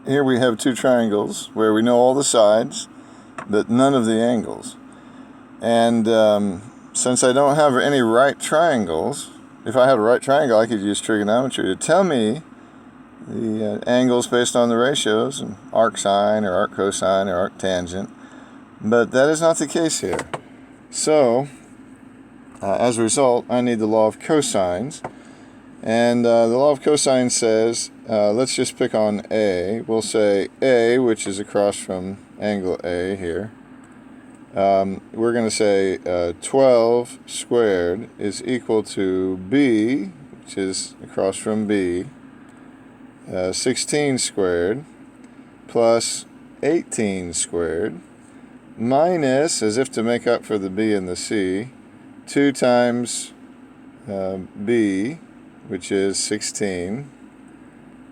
here we have two triangles where we know all the sides, but none of the angles. And since I don't have any right triangles, if I had a right triangle, I could use trigonometry to tell me the angles based on the ratios, and arc sine or arc cosine or arc tangent. But that is not the case here. So, as a result, I need the law of cosines. And the law of cosine says, let's just pick on A. We'll say A, which is across from angle A here. We're going to say 12 squared is equal to B, which is across from B, 16 squared plus 18 squared minus, as if to make up for the B and the C, 2 times B, which is 16,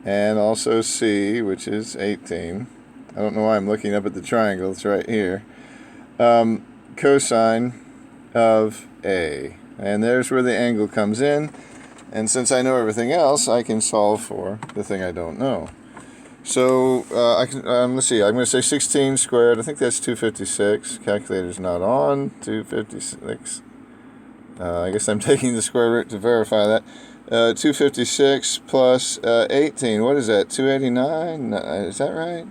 and also C, which is 18. I don't know why I'm looking up at the triangle. It's right here. Cosine of A. And there's where the angle comes in. And since I know everything else, I can solve for the thing I don't know. So, let's see. I'm going to say 16 squared. I think that's 256. Calculator's not on. 256. I guess I'm taking the square root to verify that. 256 plus 18. What is that? 289? Is that right?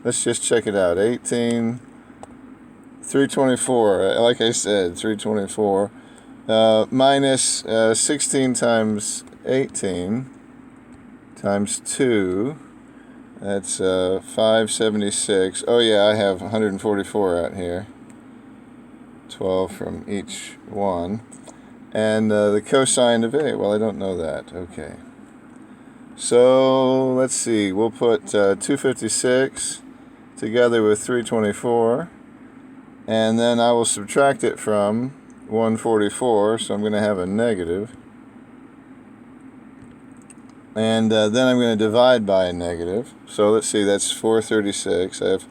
Let's just check it out. 18, 324. Like I said, 324. Minus 16 times 18 times 2. That's 576. Oh yeah, I have 144 out here. 12 from each one. And the cosine of A, well, I don't know that. Okay. So, let's see. We'll put 256 together with 324. And then I will subtract it from 144. So I'm going to have a negative. And then I'm going to divide by a negative. So let's see, that's 436. I have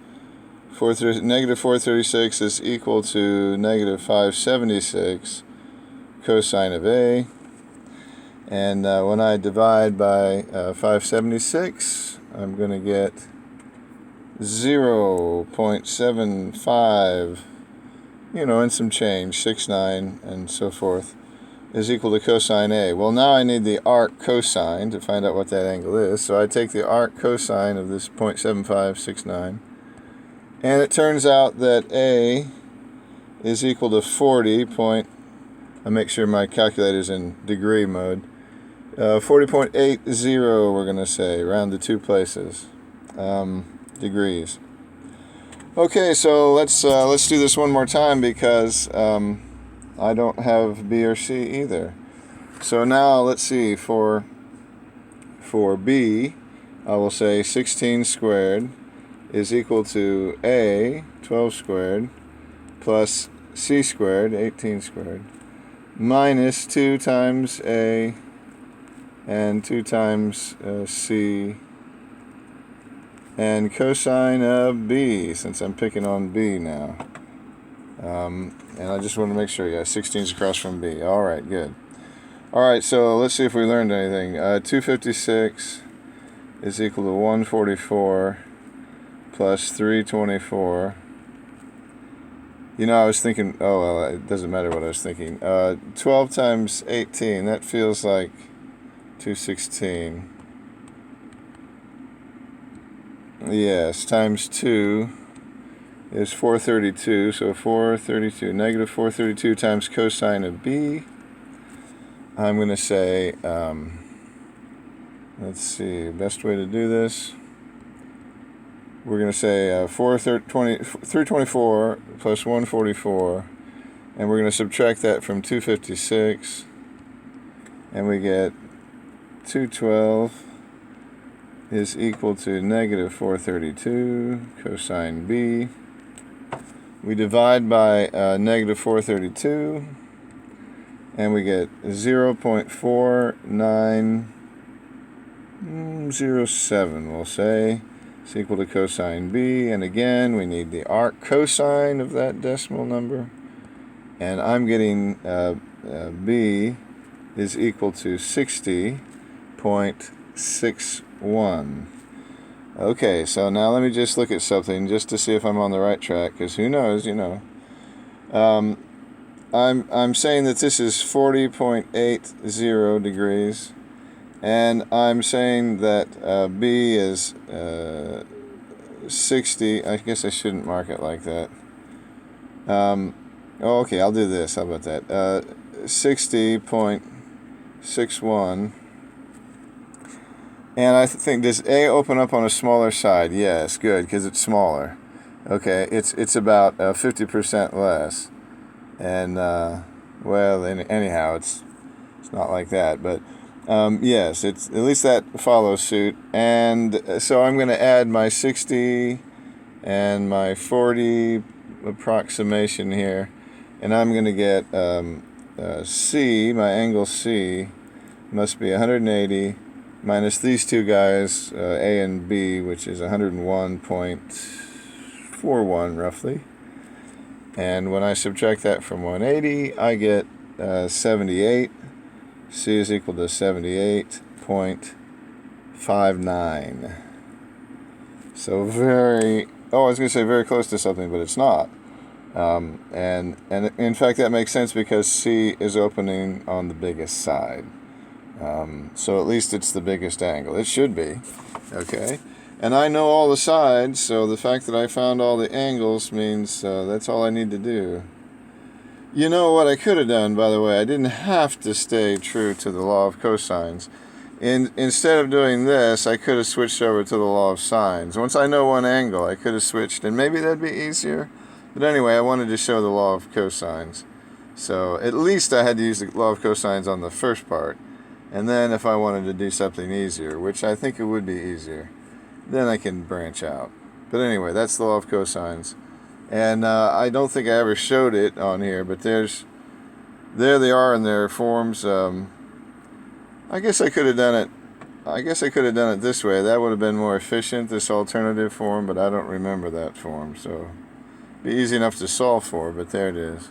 negative 436 is equal to negative 576 cosine of A. And when I divide by 576, I'm going to get 0.75, and some change, 69 and so forth, is equal to cosine A. Well, now I need the arc cosine to find out what that angle is. So I take the arc cosine of this 0.7569. And it turns out that A is equal to 40. I make sure my calculator's in degree mode. 40.80, we're going to say, round to two places. Degrees. Okay, so let's do this one more time because I don't have B or C either. So now let's see, for B, I will say 16 squared is equal to A, 12 squared, plus C squared, 18 squared, minus 2 times A and 2 times C, and cosine of B, since I'm picking on B now. And I just want to make sure, 16 is across from B. All right, good. All right, so let's see if we learned anything. 256 is equal to 144 plus 324. I was thinking, it doesn't matter what I was thinking. 12 times 18, that feels like 216. Yes, times 2 is 432, so 432, negative 432 times cosine of B. I'm going to say, let's see, best way to do this. We're going to say 324 plus 144, and we're going to subtract that from 256, and we get 212 is equal to negative 432 cosine B. We divide by negative 432, and we get 0.4907, we'll say. It's equal to cosine B, and again, we need the arc cosine of that decimal number. And I'm getting B is equal to 60.61. Okay, so now let me just look at something just to see if I'm on the right track, because who knows, you know. I'm saying that this is 40.80 degrees, and I'm saying that B is 60. I guess I shouldn't mark it like that. Oh, okay, I'll do this. How about that? 60.61. And I think, does A open up on a smaller side? Yes, good, because it's smaller. Okay, it's about 50% less. And, well, anyhow, it's not like that. But, yes, it's at least that follows suit. And so I'm going to add my 60 and my 40 approximation here. And I'm going to get C, my angle C, must be 180 minus these two guys, A and B, which is 101.41 roughly. And when I subtract that from 180, I get 78. C is equal to 78.59. So I was going to say very close to something, but it's not. And in fact, that makes sense because C is opening on the biggest side. So at least it's the biggest angle. It should be. Okay. And I know all the sides, so the fact that I found all the angles means that's all I need to do. You know what I could have done, by the way? I didn't have to stay true to the law of cosines. Instead of doing this, I could have switched over to the law of sines. Once I know one angle, I could have switched, and maybe that'd be easier. But anyway, I wanted to show the law of cosines. So at least I had to use the law of cosines on the first part. And then if I wanted to do something easier, which I think it would be easier, then I can branch out. But anyway, that's the law of cosines. And I don't think I ever showed it on here, but there they are in their forms. I guess I could have done it. I guess I could have done it this way. That would have been more efficient, this alternative form, but I don't remember that form. So it'd be easy enough to solve for, but there it is.